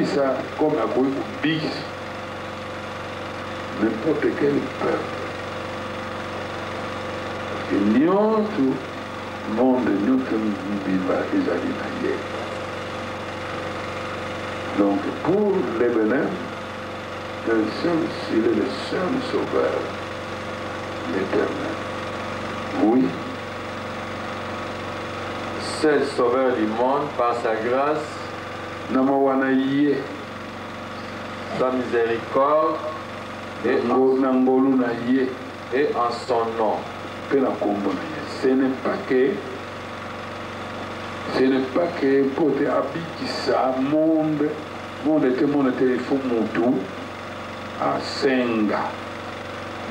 ça comme à bis n'importe quel peuple. Et nous, tout le monde, nous vivons les animaux. Donc, pour les bénéfices, il est le seul sauveur, l'Éternel. Oui. Seul sauveur du monde par sa grâce, sa miséricorde et en son nom. Ce n'est pas que pour te habiter ça, monde était il faut Moutou à Senga,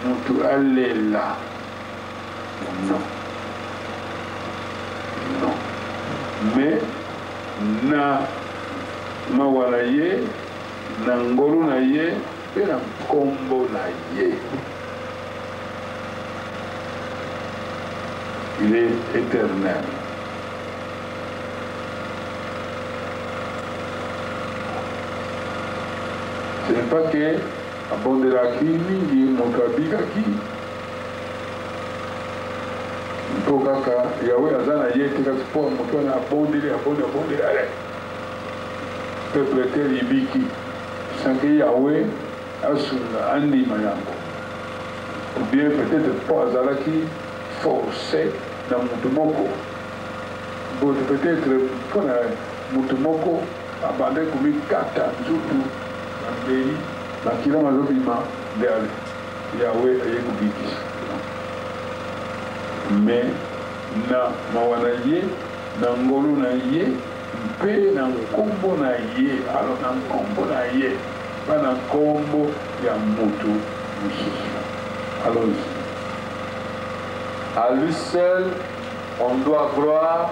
Moutou à Lela. Non. Non. Mais, na mawalaye, na ngolu na ye, et na kombo na ye. Il est éternel. Ce n'est pas que abonderaki mingi mokabikaki. Kaka Yahweh azana yete kwa mtu na abondele ale. Peuple était libiki. Sans que Yahweh asuna andi mayango. Ou bien peut-être pas azalaki forcé dans Mutumoko. Peut-être qu'on a Mutumoko abandonné comme kata zutu ambeli bakila mazobima de Yahweh ayekubiki. Mais na mawana ye, na ngolu na ye, mpe na nkombo na ye, alors na nkombo na ye, pas na nkombo ya mutu mususu. Allons-y. À lui seul, on doit gloire.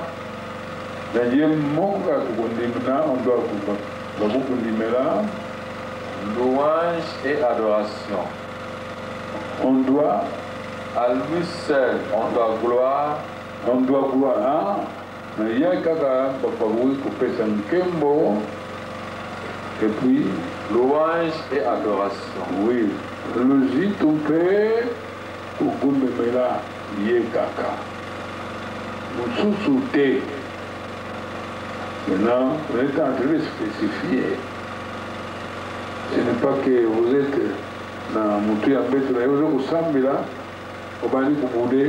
Louange et adoration. On doit, à lui seul, on doit gloire. On doit gloire. Et puis, louange et adoration. Oui. Le Père, Kukumemela Yekaka. Mususuté. Maintenant, vous êtes en train de spécifier. Ce n'est pas que vous êtes dans Moutou Yambet, vous êtes au Sambila, au Bani Kubude,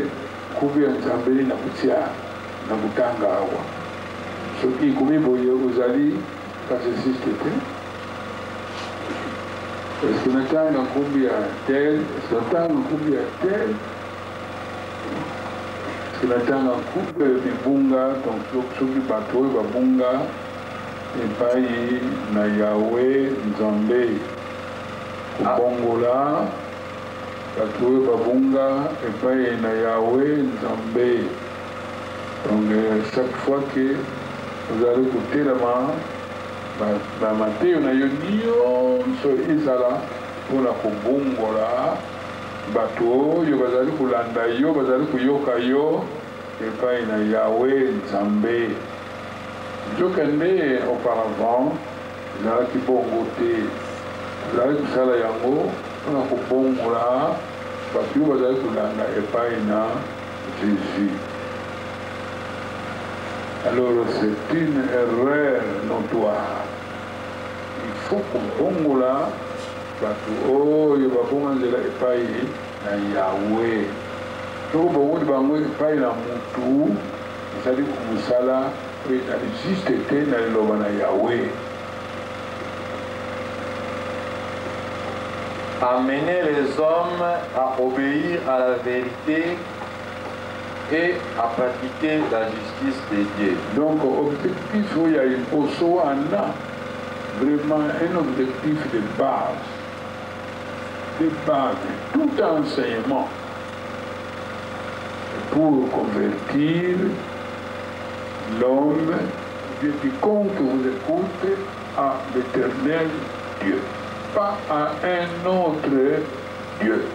Kubi Ansambeli Nakutia, Nakutanga Awa. Ce qui est commis pour vous allez, quand c'est système. Est-ce que nous avons un combien tel? Est-ce que nous avons un combien tel? Est-ce que nous avons un couple de bunga, donc ceux qui battent, bunga, et pas na Yahweh, Nzambe, Bongola, battent, bunga, et pas na Yahweh, Nzambe. Donc chaque fois que vous allez écouter la main, na Mateo na yo nyonso ezala mpona kobongola bato oyo bazali kolanda yo bazali koyoka yo epai na Yahweh Nzambe. Nzokende auparavant ezalaki bongo te, ezalaki kosala yango mpona kobongola bato oyo bazali kolanda epai na Jésus. Alors c'est une erreur notoire. Il faut qu'on bongola, oh, il va bongola epai na Yahweh. Donc bongola bango epai na mutu, c'est-à-dire que musala peut juste été na loba na Yahweh. Amener les hommes à obéir à la vérité et à pratiquer la justice de Dieu. Donc, objectif, il y a une vraiment un objectif de base, tout enseignement pour convertir l'homme, quiconque vous écoute, à l'éternel Dieu, pas à un autre Dieu.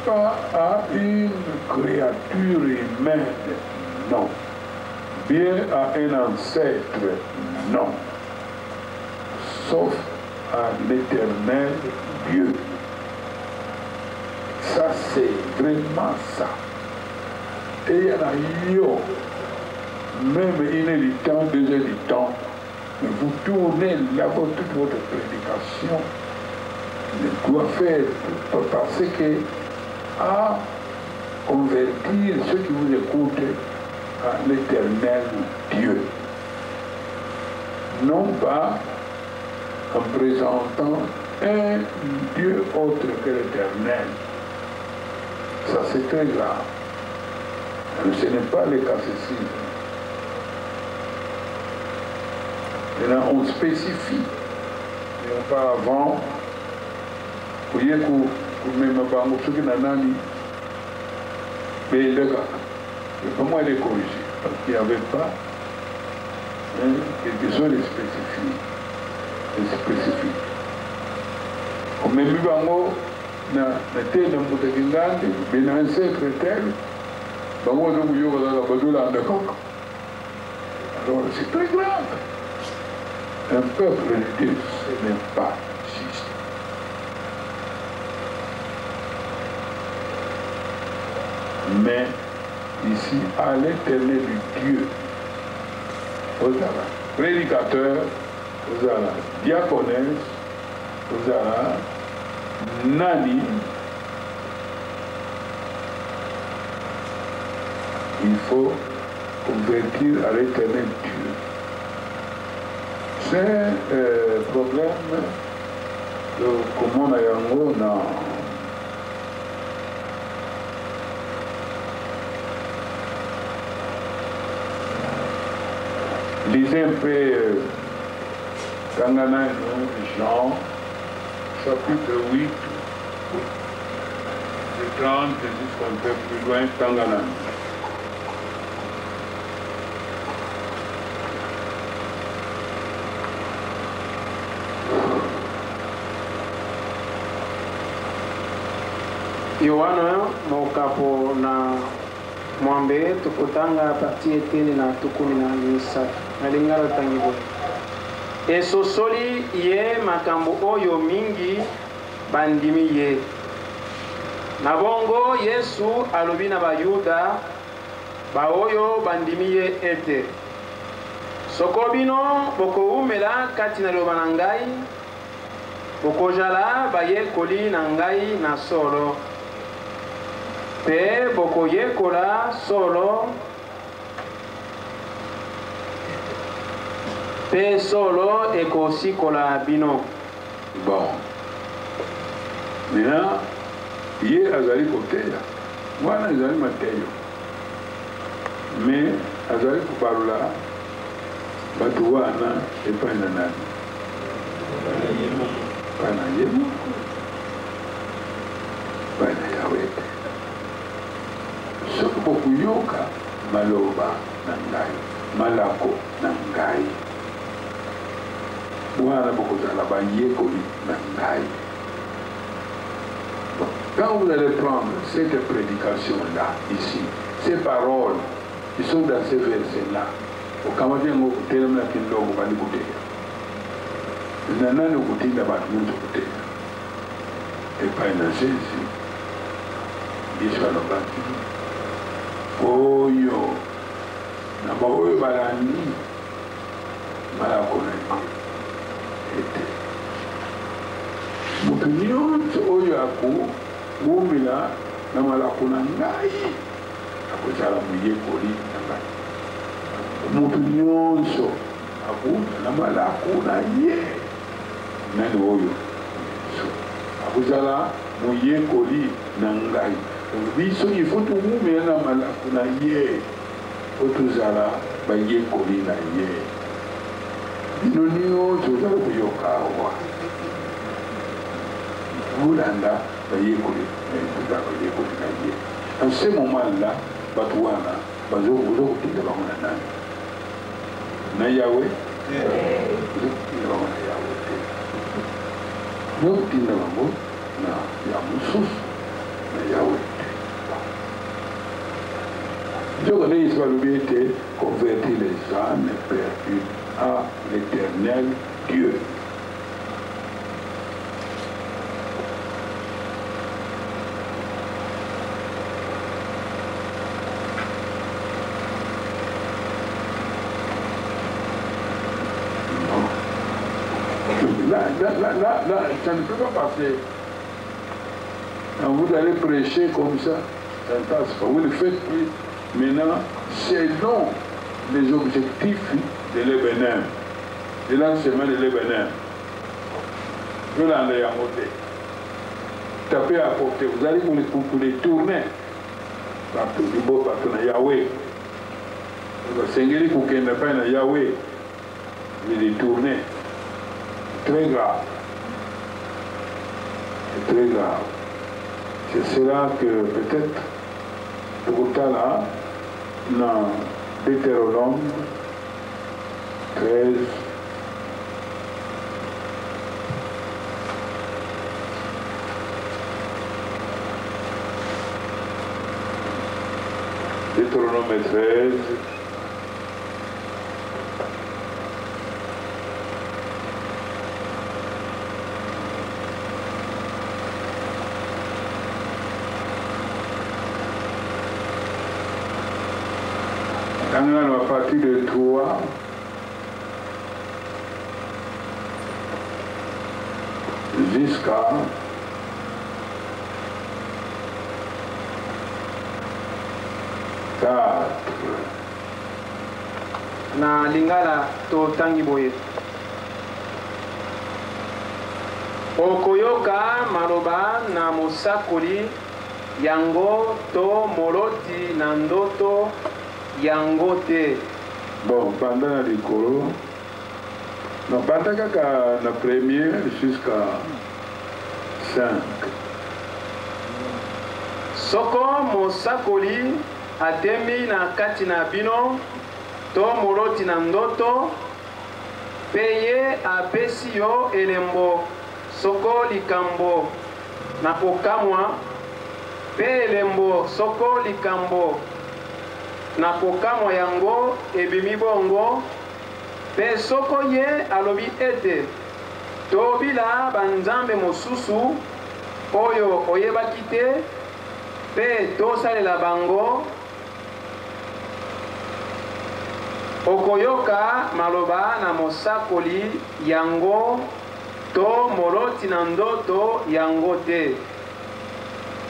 Pas à une créature humaine, non. Bien à un ancêtre, non. sauf à l'éternel Dieu. Ça, c'est vraiment ça. Et il y en a yo, même 1 heure du temps, 2 heures du temps, mais vous tournez là-bas toute votre prédication, ne doit faire parce que à convertir ceux qui vous écoutent à l'éternel Dieu. Non pas en présentant un Dieu autre que l'éternel. Ça, c'est très grave. Mais ce n'est pas le catéchisme. Maintenant, on spécifie. Et auparavant, vous voyez que même pas ceux qui n'ont pas mais le gars, comment il est corrigé? Parce qu'il n'y avait pas quelque chose de spécifique. Au même moment, na tena mutakingandi bina un secrétaire bango donc yo la badula d'accord. Alors c'est très grave. Un peuple de Dieu, ce n'est pas juste. Mais ici, à l'éternel du Dieu, vous avez prédicateur, vous avez diaconesse, vous avez nani, il faut convertir à l'éternel Dieu. C'est un problème de comment on a lisez un peu Tangana, Jean, chapitre 8, de 30 jusqu'un peu plus loin, Tangana. Yohana mokapo na mwambe tukutanga parti etene na tukuni na misa nalingala tangibo esosoli ye makambo oyo mingi bandimi ye na bongo Yesu alobi na bayuda baoyo bandimi ye ete soko bino bokoumela kati na loba na ngai bokozala bayekoli na ngai na solo pe bokoyekola solo pe solo ekosikola bino. Bon. Maintenant, ye azali koteya. Mwana azali mateyo. Mais azali kubalula batu wana epai na nani. Bana yemo. Bana yawete. Soki bokuyoka maloba na ngai, malako na ngai. Mwana bokozala bayekoli na ngai. Quand vous allez prendre cette prédication-là, ici, ces paroles, qui sont dans ces versets-là, au Cameroun, au terme de la Kinlo, au Balibouté, il y a un outil de bâtiment de côté. Et pas une Jésus, il soit le bâtiment. Oh yo, na baoyo balandi, malakona ete. Mutu nyonso oyo akumumila na malakona ngai, akozala muyekoli na ngai. Mutu nyonso akumila na malakona ye, nani oyo akozala muyekoli na ngai. Biso il faut tout mumila na malakona ye, otuzala bayekoli na ye. Bino nyonso ozala kuyoka awa. Bulanda bayekoli na ye. En ce moment-là, batu wana bazokotinda bango na nani? Na Yahweh? Bazokotinda bango na Yahweh te. Bazokotinda bango na ya mosusu na Yahweh te. Je connais l'histoire de convertir les âmes perdues à l'éternel Dieu. Là, ça ne peut pas passer. Quand vous allez prêcher comme ça ne passe pas. Vous le faites plus maintenant selon les objectifs de l'Ebenem, de l'enseignement de l'Ebenem. Vous l'allez à monter. Tapez à porter. Vous allez vous les tourner. Partout, du beau partout, dans Yahweh. Vous allez vous ne pas dans Yahweh. Vous les tourner. Très grave. C'est très grave. C'est cela que peut-être, pour là, dans Deutéronome 13, Deutéronome 13, à partir de 3, jusqu'à 4. Na lingala to tangi boye. Okoyoka maloba na mosakoli yango to moloti na ndoto yango te. Bon, pendant les cours, non, pendant la première jusqu'à 5. Soko mosakoli atemi na kati na bino to moloti na ndoto peye apesi yo elembo soko likambo na kokamwa pe elembo soko likambo na kokamwa yango ebimi bongo pe soko ye alobi ete tobila banzambe mosusu oyo oyebaki te pe tosalela bango okoyoka maloba na mosakoli yango to moloti na ndoto yango te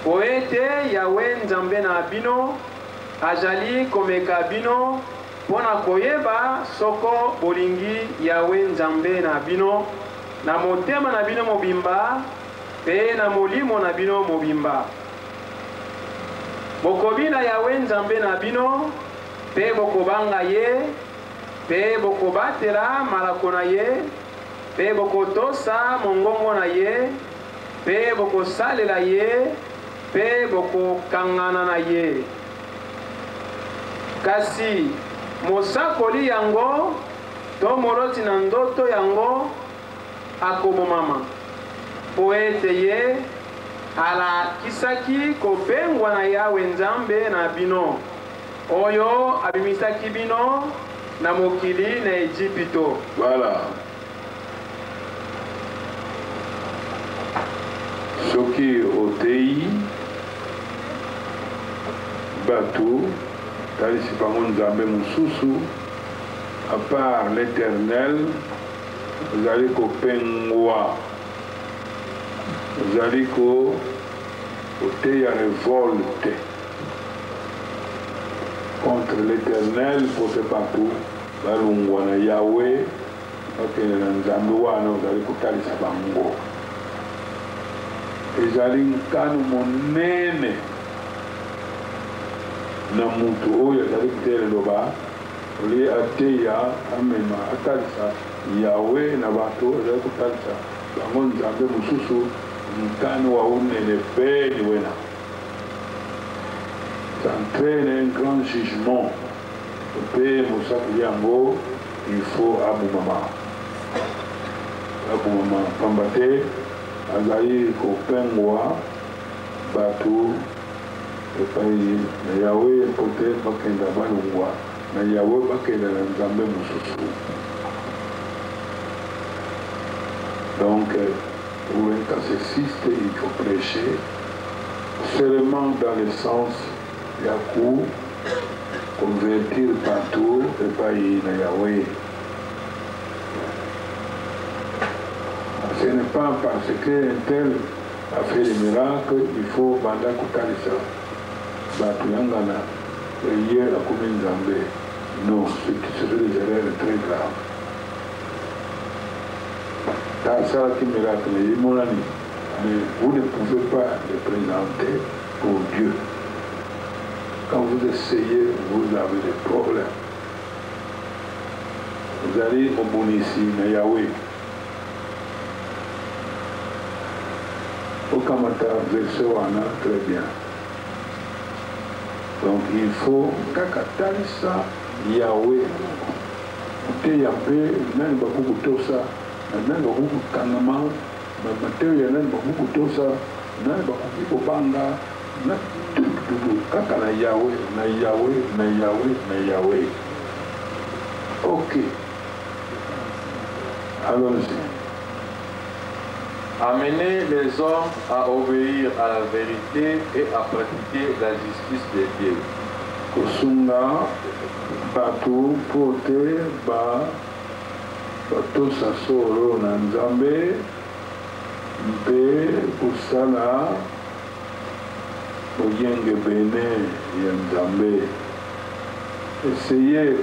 po ete Yawe nzambe na bino azali komeka bino mpona koyeba soko bolingi Yawe nzambe na bino na motema na bino mobimba pe na molimo na bino mobimba. Bokobina Yawe nzambe na bino pe bokobanga ye pe bokobatela malako na ye pe bokotosa mongongo na ye pe bokosalela ye pe bokokangana na ye. Kasi mosakoli yango to moloti na ndoto yango akobomama po ete ye alakisaki kopengwa na Yawe nzambe na bino oyo abimisaki bino na mokili na Ejipito. Voilà. Soki otei bateau talisi bango nzambe mosusu à part l'Éternel, ozali kopengwa, ozali koteya révolte contre l'Éternel pote partout balungwa na Yahweh bakende na nzambe wana ozali kotalisa bango. Ezali nkanu monene na mutu oyo azali koteya loba oli ateya amema atalisa Yahweh na bato azali kotalisa bango nzambe mosusu nkanu wa unene peni wena. Ça entraîne un grand jugement. Pe mosakoli yango il faut abumama. Abumama pamba te azali kopengwa bato epai na Yahweh pote bakenda balungwa na Yahweh bakenda na nzambe mosusu. Donc pour un cassiste il faut prêcher seulement dans le sens yaku convertir partout epai na Yahweh. Ce n'est pas parce qu'un tel a fait des miracles, il faut banda kutalisa. Batuyangana, hier la commune Zambé. Non, ce qui serait des erreurs très graves. Dans ça, qui miracle, mon ami, mais vous ne pouvez pas le présenter pour Dieu. Quand vous essayez, vous avez des problèmes. Vous allez au Bonissi, mais Yahweh. Au Kamata, verset Wana, très bien. Donc il faut Kakatalisa Yahweh. Te Yahweh, nan bakuku tosa, nan bakuku kangama, mateo nan bakuku tosa, nan bakuku obanga, na tutu kaka na Yahweh, na Yahweh, na Yahweh, na Yahweh. Ok. Allons-y. Amener les hommes à obéir à la vérité et à pratiquer la justice de Dieu. Kusunga batu pote ba bato sasoro na Nzambe mpe kusala oyenge bene ya Nzambe. Essayez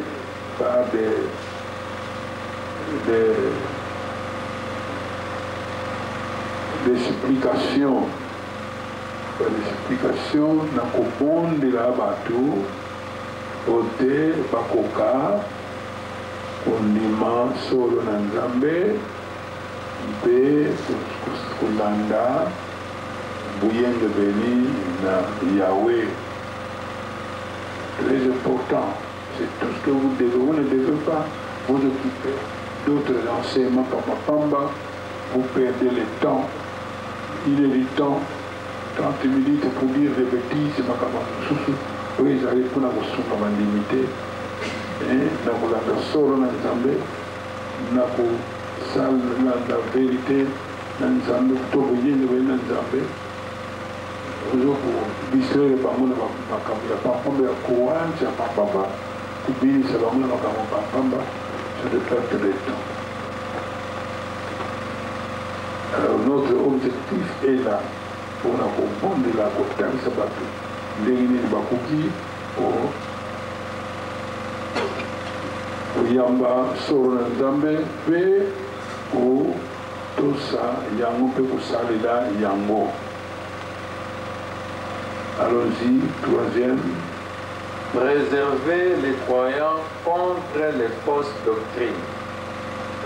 par des supplications. Des supplications na kobondela bato ote bakoka kondima solo na Nzambe mpe kolanda buyenge beni na Yahweh. Très important. C'est tout ce que vous devez. Vous ne devez pas vous occuper d'autres enseignements comme Pamba. Vous perdez le temps. Il est du temps. 30 minutes pour dire des bêtises. Oui, ils arrivent pour la limité. Et la solo na Nzambe, la vérité na Nzambe, tout le monde na Nzambe. Vous distraire les parents de la papa, ya courage, ya papa, qui dit c'est la maman de papa, c'est de perte de temps. Alors notre objectif est là. On a compris la côté de Sabato. L'égine de Bakuki, au Yamba, Soro Nzambe, P, au Tosa, Yango, P, Salida, Yango. Allons-y, troisième. Préserver les croyants contre les fausses doctrines.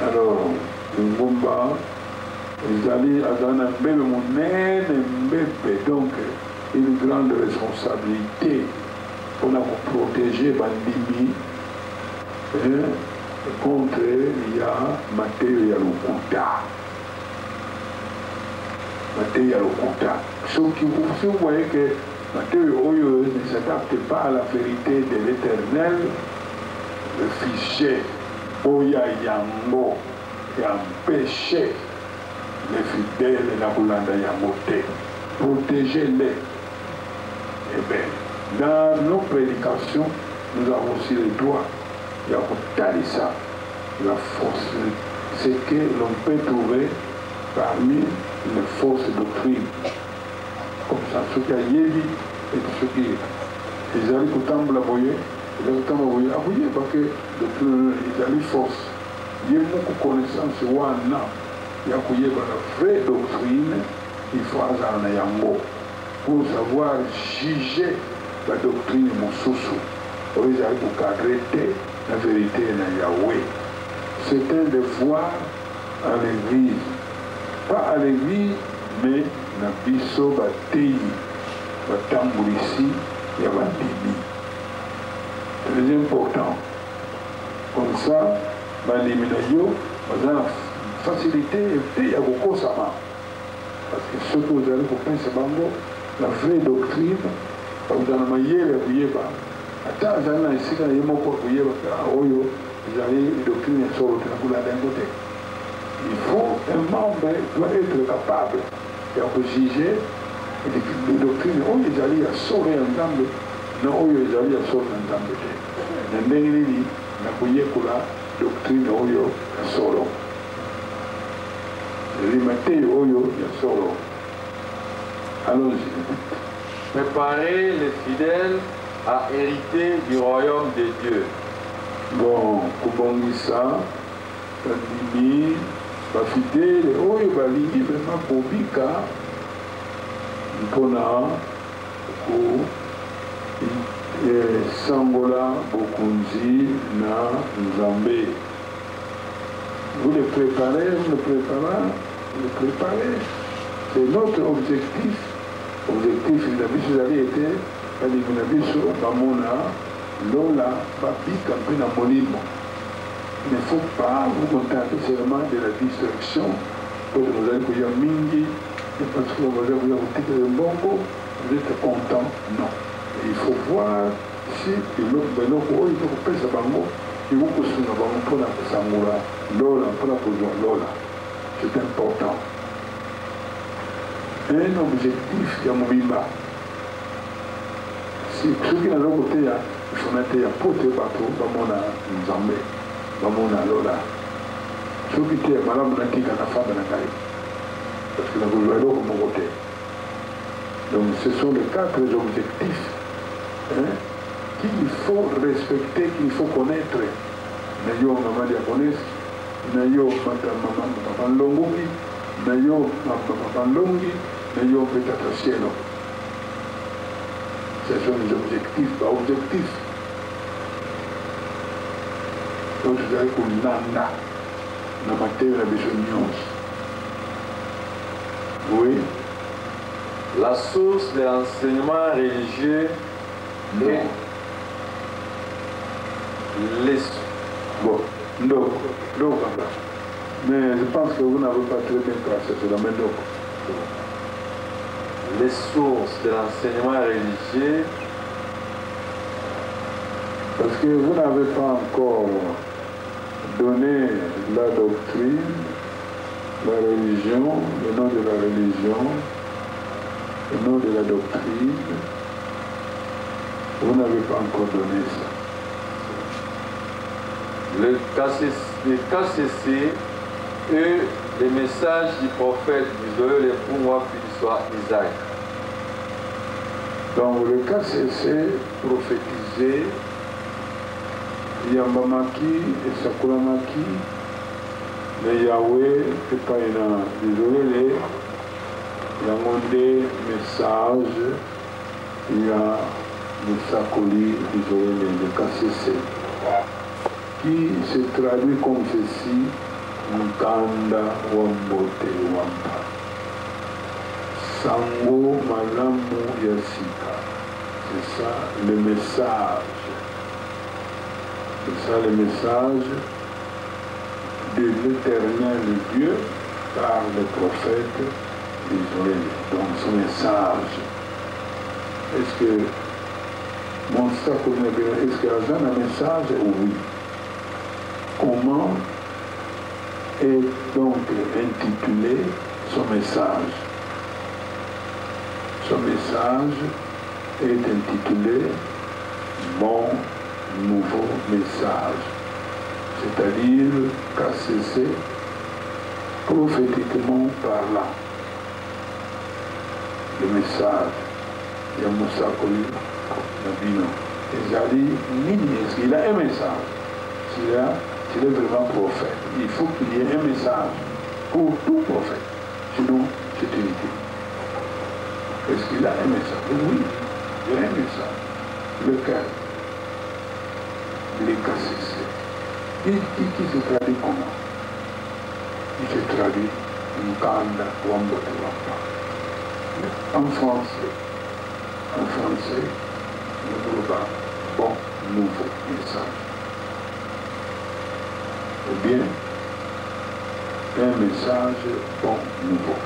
Alors, le Ngomba, les alliés Adana Mbebe Mounene Mbebe, donc une grande responsabilité pour nous protéger Bandimi contre ya Matteo Yalukuta. Matteo Yalukuta. Si vous voyez que Matteo Oyo ne s'adapte pas à la vérité de l'Éternel, le fichier Oya Yango et empêcher les fidèles et la Boulanda Yamote. Protégez-les. Eh bien, dans nos prédications, nous avons aussi le droit. Il y a ça, la force. C'est que l'on peut trouver parmi les fausses doctrines. Comme ça, ceux qui ont yéli et ceux qui. Ils allaient tout le temps la voyer. Ils allaient tout le temps la voyer. Ah oui, parce que ils allaient force. Il y a beaucoup de connaissances. Il y a la vraie doctrine. Il faut avoir un yango pour savoir juger la doctrine de Moussousou. Ils allaient pour cadrer la vérité de Yahweh. C'est un devoir à l'église. Pas à l'église, mais na biso batei batambulisi ya bandimi. Très important. Comme ça, bandimi na yo, on a la facilité et à beaucoup ça. Parce que ce que vous allez pour penser bango, la vraie doctrine, vous allez mailler les billets. Attends, vous allez ici quand il y a mon corps billets, vous allez une doctrine sur l'autre côté. Il faut un membre doit être capable de juger les doctrines. Oh, ils allaient à sauver un dame, non, oh, ils allaient à sauver un dame. Mais il y a la doctrine, oh, à sauver. Rimatei Oyo Yasoro. Allons-y. Préparez les fidèles à hériter du royaume de Dieu. Bon, Kubongisa, Tandimi, Bafidèle, Oyo Balingi, vraiment Kobika, Mpona, Sangola, Bokunzi, Na, Nzambe. Vous le préparez, vous le préparez, vous le préparez. C'est notre objectif. Objectif, vous avez été, Bamona, Lola, Babika, Pena Molimo. Il ne faut pas vous contenter seulement de la distraction. Pour vous allez que Mingi, et parce que vous avez un bongo, vous êtes content. Non. Il faut voir si l'autre il faut faire ça bango, il faut que ce soit bango pour la Sangola, Lola, pour la position Lola. C'est important. Un objectif, il y a Mobimba. Si ceux qui n'ont pas côté, il faut mettre un pote bateau, Bamona Nzambe, Bamona Lola. Ceux qui étaient malades, on a dit qu'on a fait un cahier. Parce que nous avons l'autre comme côté. Donc ce sont les 4 objectifs qu'il faut respecter, qu'il faut connaître. Nayo Maman Diakones, Nayo Maman Longogi, Nayo Maman Longi, Nayo Petata Cielo. Ce sont les objectifs, pas objectifs. Donc vous avez qu'on nanda dans ma terre de News. Oui. La source de l'enseignement religieux est bon, donc, mais je pense que vous n'avez pas très bien tracé sur la main d'eau. Les sources de l'enseignement religieux, parce que vous n'avez pas encore donné la doctrine, la religion, le nom de la religion, le nom de la doctrine. Vous n'avez pas encore donné ça. Le KCC et les messages du prophète d'Isoël et pour moi, puis soit Isaac. Donc le KCC prophétisé, Yambamaki et Sakuramaki, le Yahweh, et pas Isoël, il y a un message, il y a le Sakoli Isoël, le KCC, qui se traduit comme ceci. Mukanda Wambote Wampa Sango Malamu Yasika. C'est ça le message. C'est ça le message de l'Éternel Dieu par le prophète Israël. Donc ce message. Est-ce que mon sac est-ce qu'il y a un message? Oui. Comment est donc intitulé son message. Son message est intitulé Mon nouveau message, c'est-à-dire KCC, prophétiquement parlant. Le message, il y a Moussa Koli, Nabino. Est-ce qu'il a un message? S'il est vraiment prophète, il faut qu'il y ait un message pour tout prophète. Sinon, c'est inutile. Est-ce qu'il a un message? Oui, il a un message. Lequel? Les KCC. Qui se traduit comment? Il se traduit Mukanda Wambote Wampa. En français, le global, bon, nouveau message. Ou bien, un message bon, nouveau.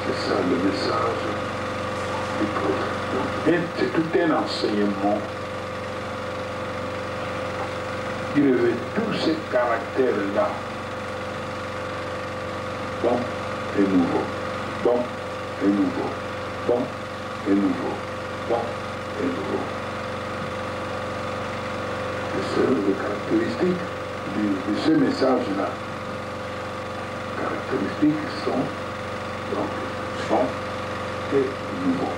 C'est ça le message du prophète. C'est tout un enseignement qui revêt tous ces caractères-là. Bon et nouveau. Bon et nouveau. Bon et nouveau. Bon et nouveau. C'est les caractéristiques de ce message-là, caractéristiques sont et nouveaux.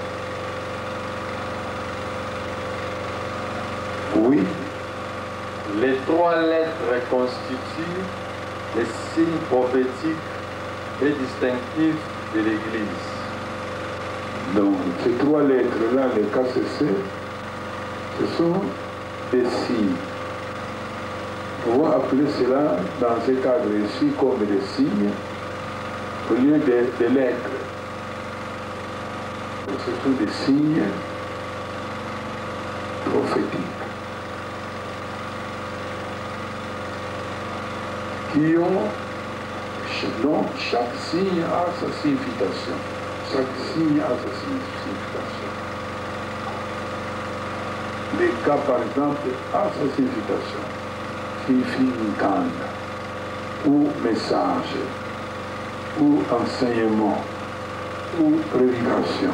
Oui. Les 3 lettres constituent les signes prophétiques et distinctifs de l'Église. Donc, ces 3 lettres-là, les KCC, ce sont des signes. On va appeler cela, dans ce cadre ici, comme des signes, au lieu des lettres. Donc, ce sont des signes prophétiques qui ont, donc, chaque signe a sa signification. Chaque signe a sa signification. Les cas, par exemple, a sa signification. Signifie Nkanda, ou message, ou enseignement, ou prédication.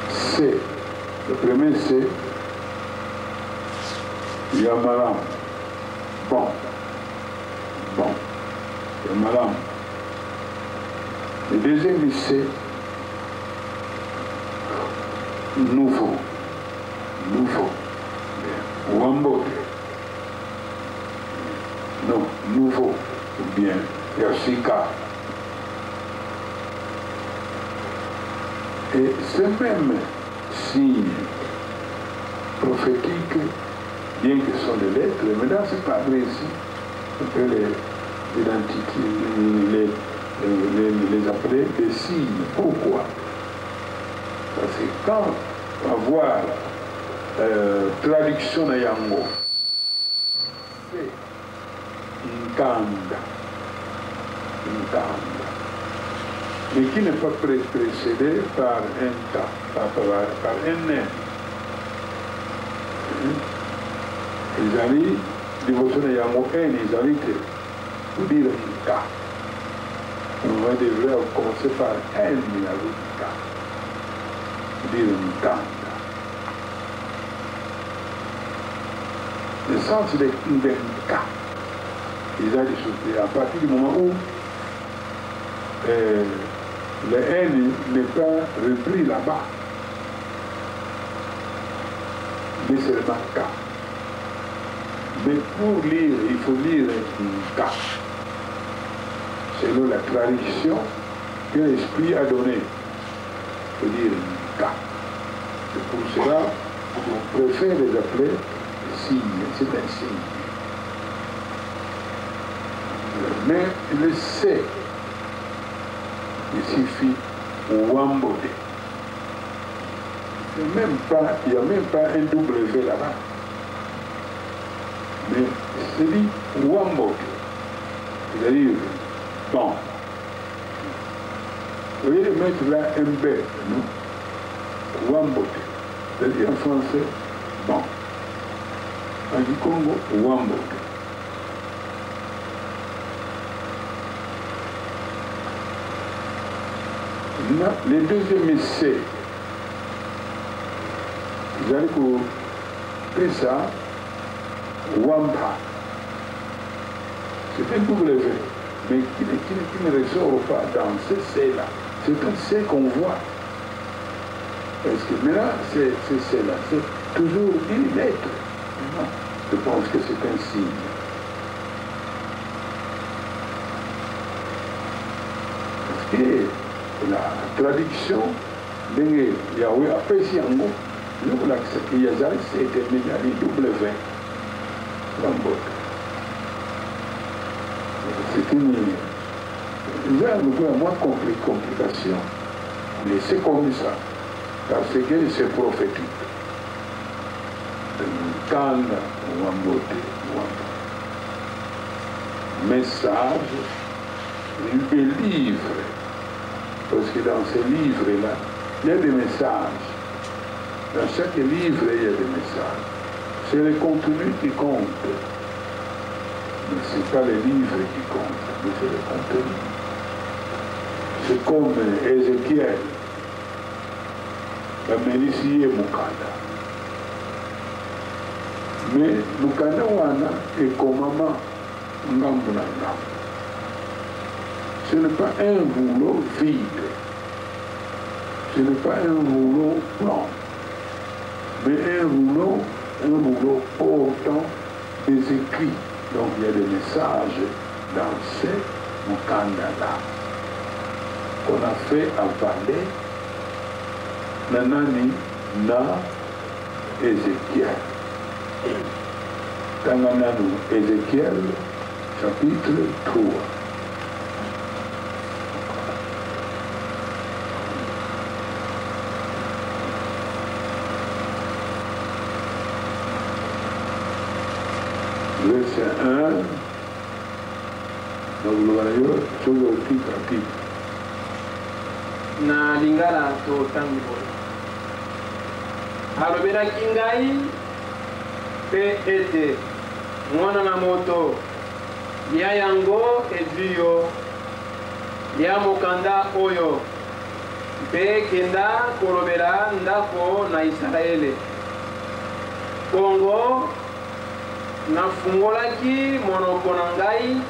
C'est, le premier c'est Yamalam. Bon. Yamalam. Le deuxième c'est nouveau. Wambote. Non, nouveau. Ou bien Yashika. Et ce même signe prophétique, bien que ce sont des lettres, mais dans ce cadre ici, on peut les appeler des signes. Pourquoi? Parce que quand on va voir traduction de Yango, c'est Nkanda, mais qui n'est pas précédé par un ta, par un nain. Ils allaient, dévotion de Yango, ils allaient pour dire Nka. On devrait commencer par un, il avait Nka. Pour dire Nkanda. Le sens de Nka, ils allaient sauter à partir du moment où le N n'est pas repris là-bas. Mais c'est le K. Mais pour lire, il faut lire K. Selon la tradition que l'Esprit a donnée. Il faut lire K. C'est pour cela qu'on préfère les appeler signes. C'est un signe. Mais le C, il suffit Wambode. Il n'y a même pas un W là-bas. Mais c'est dit Wambode. C'est-à-dire, bon. Vous voyez mettre là un B, non? Wambode. C'est-à-dire en français, bon. En du Congo, Wambode. Les deuxièmes essais, vous allez faire ça, Wampa. C'est un W, mais qui ne ressort pas dans ce C-là. C'est un C qu'on voit. Parce que maintenant, c'est C-là, c'est toujours une lettre. Je pense que c'est un signe. Parce que la traduction de Yahweh après Siango, nous l'acceptons. Yazari, c'était W. C'est une. Il y a moins de complications. Mais c'est comme ça. Parce que c'est prophétique. Kanda, Wambote, message, des livres. Parce que dans ces livres-là, il y a des messages. Dans chaque livre, il y a des messages. C'est le contenu qui compte. Mais ce n'est pas les livres qui comptent, mais c'est le contenu. C'est comme Ézéchiel, la Mélissie et Moukanda. Mais mukanda wana ekomama ngambo na ngambo. Ce n'est pas un rouleau vide, ce n'est pas un rouleau blanc, mais un rouleau portant des écrits. Donc il y a des messages dans ces mukanda-là qu'on a fait avaler nanani na Ézéchiel. Tangananu Ézéchiel, chapitre 3. Verset 1, donc le voyage sur le titre. Na lingala to tangi boy. Alobelaki ngai pe ete mwana na moto lia yango ezwi yo lia mokanda oyo mpe kenda kolobela ndako na Israele. Bongo nafungolaki monoko na ngai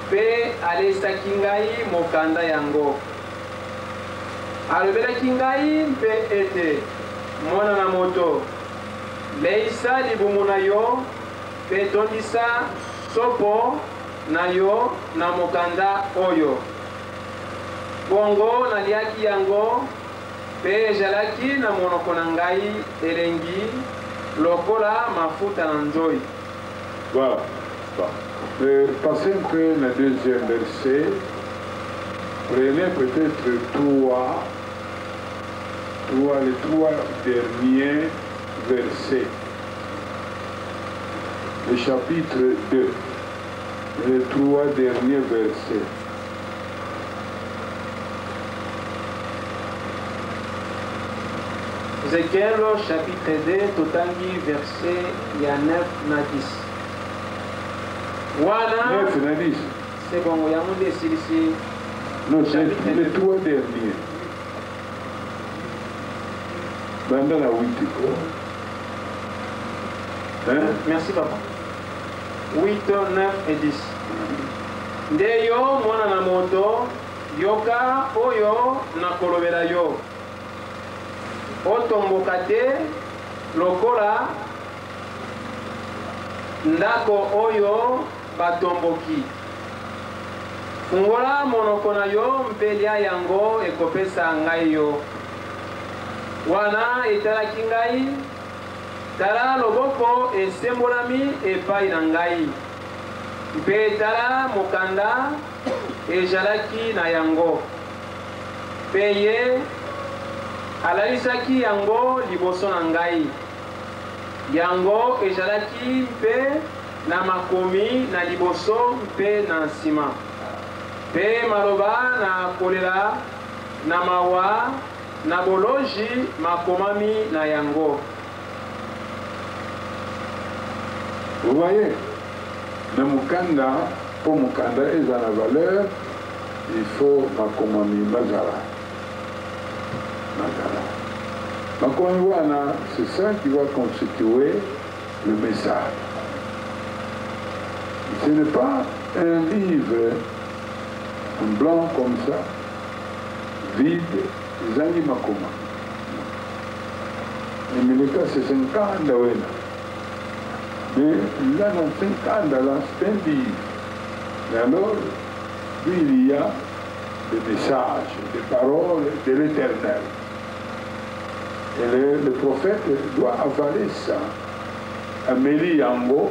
mpe alesaki ngai mokanda yango. Alobelaki ngai mpe ete mwana na moto leisa libumu na yo mpe tondisa sopo na yo na mokanda oyo. Bongo naliaki yango mpe ezalaki na monoko na ngai elengi lokola mafuta na nzoi. Voilà. Passez un peu le deuxième verset. Prenez peut-être les trois derniers versets. Le chapitre 2. Les trois derniers versets. Ézéchiel chapitre 2 totangi verset ya 9 na 10. Wana 9 na 10. c'est bon, il y a un monde ici. Non, c'est les trois derniers. Dans la 8. Hein? Merci papa. 8, 9 et 10. Ndeyo mwana na moto yoka oyo na kolobela yo. Otomboka te lokola ndako oyo batomboki. Fungola monoko na yo mpe lia yango ekopesa ngai yo. Wana etalaki ngai, tala loboko esembolami epai na ngai. Mpe tala mokanda ezalaki na yango. Mpe ye alalisaki yango liboso na ngai. Yango ezalaki mpe na makomi na liboso mpe na nsima. Mpe maloba na kolela na mawa na boloji makomami na yango. Vous voyez, na mukanda, pour mukanda et la valeur, il faut makomami mazara. Makomami, c'est ça qui va constituer le message. Ce n'est pas un livre en blanc comme ça, vide, Zangi Makoma. Et le cas, c'est 50 ans. Mais là, dans 50 ans, c'est un livre. Et alors, lui, il y a des messages, des paroles de l'Éternel. Et le prophète doit avaler ça. Amélie Yango,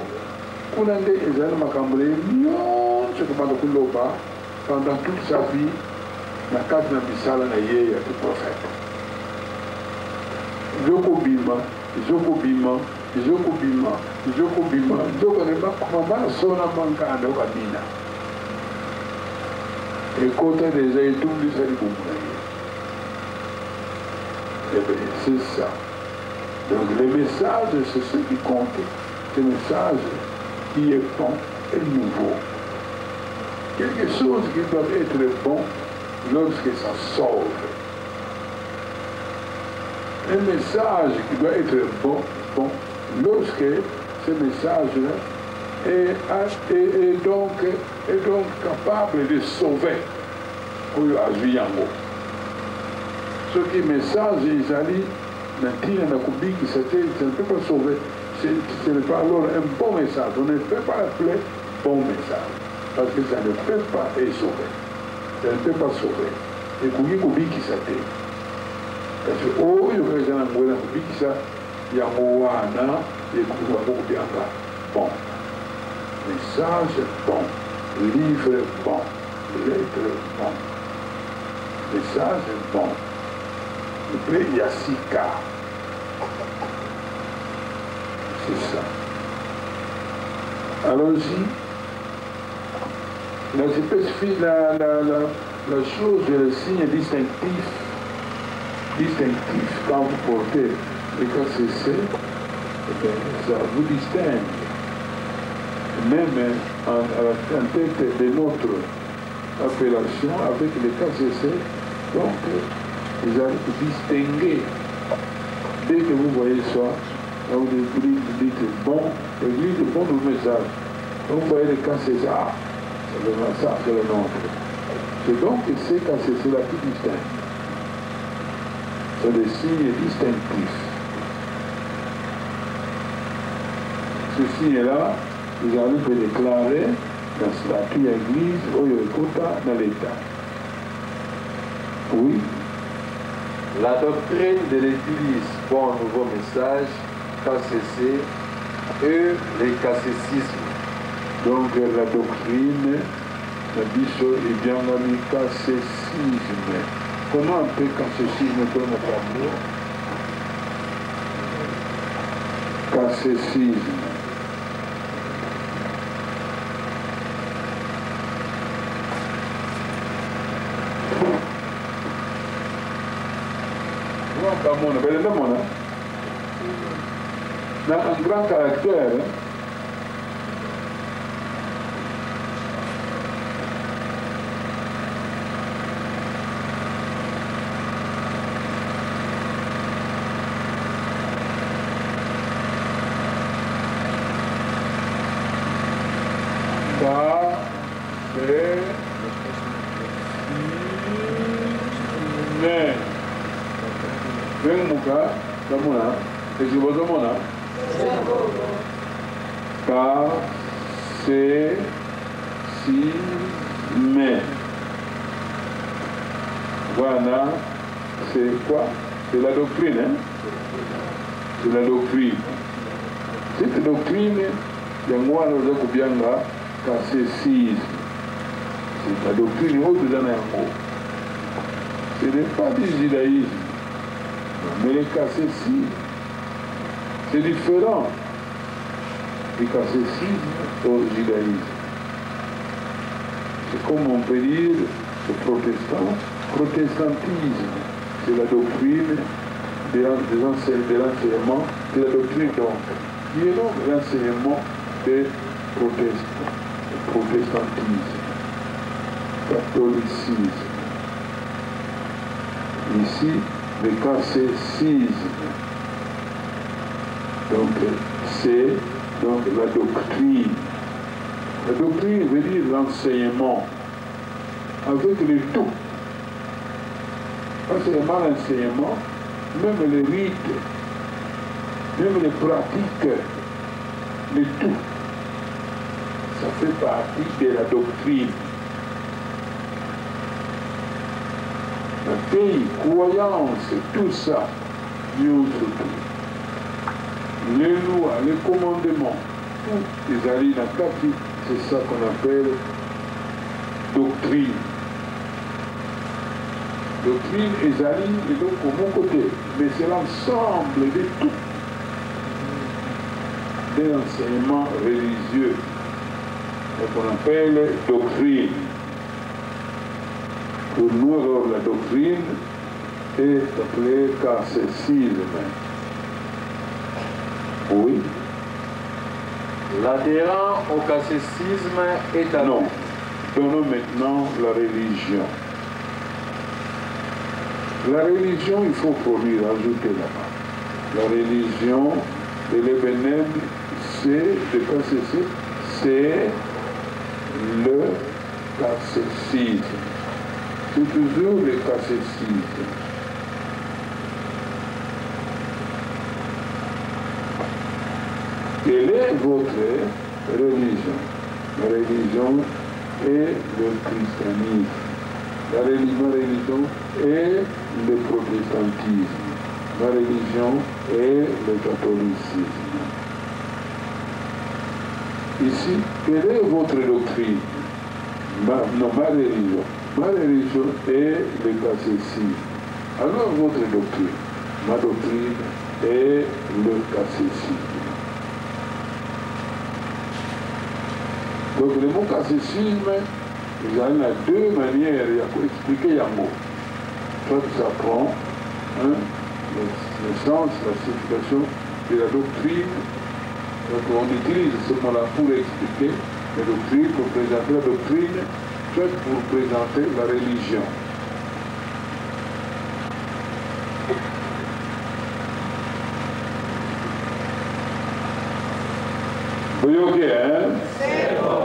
Kunande Ezal Makambre, pendant toute sa vie, la carte de Bissala n'a eu le prophète. Zokobima, Zokobima, Zokobima, Zokobima, Zokorema, Kumama, Sona Manka, and Okabina. Et côté des Aïtoum du Salikoumé. Eh bien, c'est ça. Donc, les messages, c'est ce qui compte. C'est le message qui est bon et nouveau. Quelque chose qui doit être bon lorsque ça sauve. Un message qui doit être bon lorsque ce message-là est donc capable de sauver oyo azwi yango. Soki message ezali na ntina na kobikisa te, ça ne peut pas sauver. Ce n'est pas alors un bon message. On ne peut pas appeler bon message. Parce que ça ne peut pas être sauvé. Ça ne peut pas sauver. Et koki kobikisa te. Parce que oyo kaza na ngwela kobikisa yango wana ekoki kobianga bon. Message bon. Livre bon. Lettre bon. Message bon. Après, il y a 6 cas. C'est ça. Allons-y. Là, je spécifie la chose, le signe distinctif. Quand vous portez le KCC, ça vous distingue. Même en tête de notre appellation avec le KCC, donc vous allez vous distinguer. Dès que vous voyez ça, vous dites bon, l'église de bon message. Vous voyez le KCC, ça c'est le nôtre. C'est donc ces KCC là qui distingue. C'est le signe distinctif. Ce signe-là, vous allez le déclarer dans le statut d'église au Yokota dans l'État. Oui. La doctrine de l'Église, bon nouveau message, KCC et les catéchismes. Donc la doctrine, la biso est bien nommée catéchisme. Comment on peut catéchisme dans notre amour? Catéchisme. Dans un grand caractère, voilà, c'est quoi? C'est la doctrine, hein? C'est la doctrine. Cette doctrine, c'est la doctrine haute dans l'Ango. Ce n'est pas du judaïsme, mais le catéchisme, c'est différent du catéchisme au judaïsme. C'est comme on peut dire le protestantisme, c'est la doctrine de l'enseignement, de la doctrine donc, qui est donc l'enseignement des protestants, le protestantisme, catholicisme. Ici, le catéchisme. Donc, c'est donc la doctrine. La doctrine veut dire l'enseignement avec le tout. Pas seulement l'enseignement, même les rites, même les pratiques, le tout. Ça fait partie de la doctrine. La paix, croyance, tout ça, nous tout. Les lois, les commandements, tout les alliés dans le c'est ça qu'on appelle doctrine. Doctrine et alliés, et donc au bon côté, mais c'est l'ensemble de tout. Des enseignements religieux, qu'on appelle doctrine. Pour nous, alors, la doctrine est appelée catéchisme. Oui. L'adhérent au catéchisme est à non. Donnons maintenant la religion. La religion, il faut produire, ajouter là-bas. La religion de l'Ebenem, c'est le catéchisme, c'est le catéchisme. C'est toujours le catéchisme. Quelle est votre religion? La religion est le christianisme. La religion est le protestantisme. La religion est le catholicisme. Ici, quelle est votre doctrine? Ma religion. Ma religion est le catéchisme. Alors votre doctrine? Ma doctrine est le catéchisme. Donc le mot catéchisme, il y a deux manières d'expliquer un mot. Soit ça prend le sens, la signification de la doctrine. Donc on utilise ce mot-là pour expliquer la doctrine, pour présenter la doctrine, soit pour présenter la religion. Vous ok, hein? C'est bon.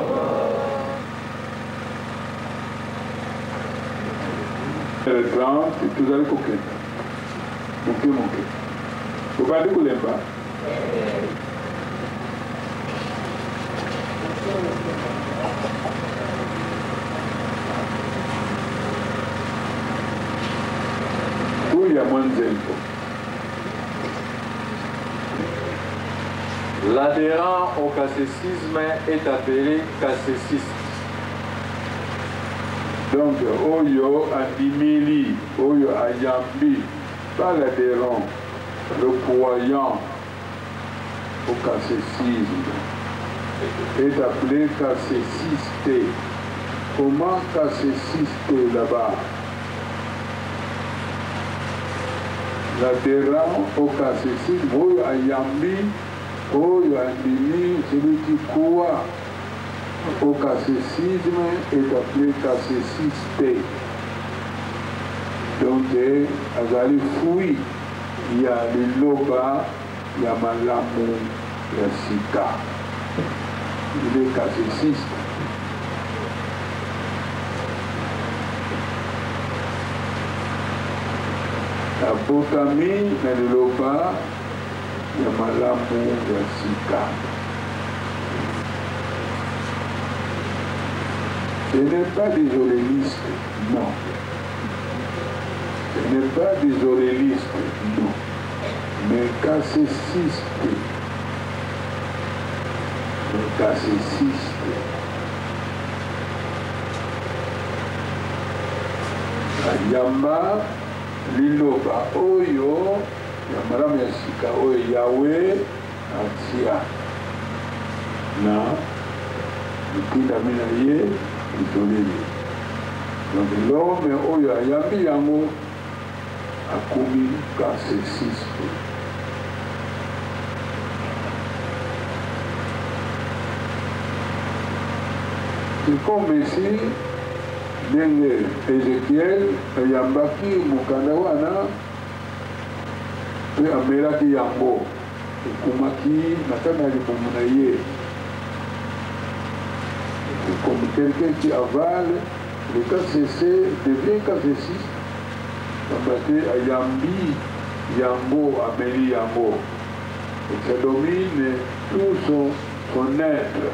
Le 30, tout allez coquer. Moquer. Vous parlez de l'emba? Où il y a moins d'infos. L'adhérent au catéchisme est appelé catéchiste. Donc, Oyo Andimili, Oyo Ayambi, pas l'adhérent, le croyant au catéchisme est appelé catéchiste. Comment catéchiste là-bas? L'adhérent au catéchisme, Oyo Ayambi, Oyo Andimi, celui qui croit au catéchisme est appelé catéchiste. Donc, Azali Fui, il y a les Loba, il y a Malamu, il y a Sika. Il est catéchiste. La Botami, il y a les Loba, il y a Malamu, il y a Sika. Ce n'est pas des orélistes, non. Ce n'est pas des orélistes, non. Mais catéchistes. Le catéchiste. Yamba, Liloba, Oyo, Yamara Yasika, Oyo, Yahweh, Atia. Na, Ipinda Minaye, donc l'homme oyo ayambi yango akomi catéchiste. C'est comme ici ndenge Ézéchiel ayambaki mokanda wana mpe amelaki yango ekomaki na kati na libumu na ye. Comme quelqu'un qui avale, le catéchisme devient catéchiste. Parce que Ayambi, Yango, Amélie Yango. Et ça domine tout son être.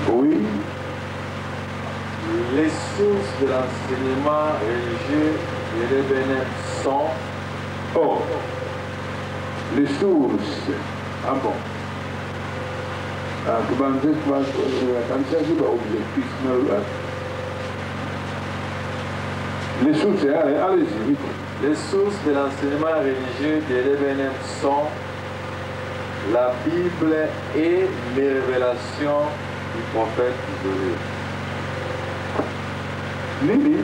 Oui. Les sources de l'enseignement religieux de l'Ébéné sont les sources. Ah bon. Les sources, allez-y, vite. Les sources de l'enseignement religieux de l'Ébéné sont la Bible et les révélations du prophète isolé. Lili.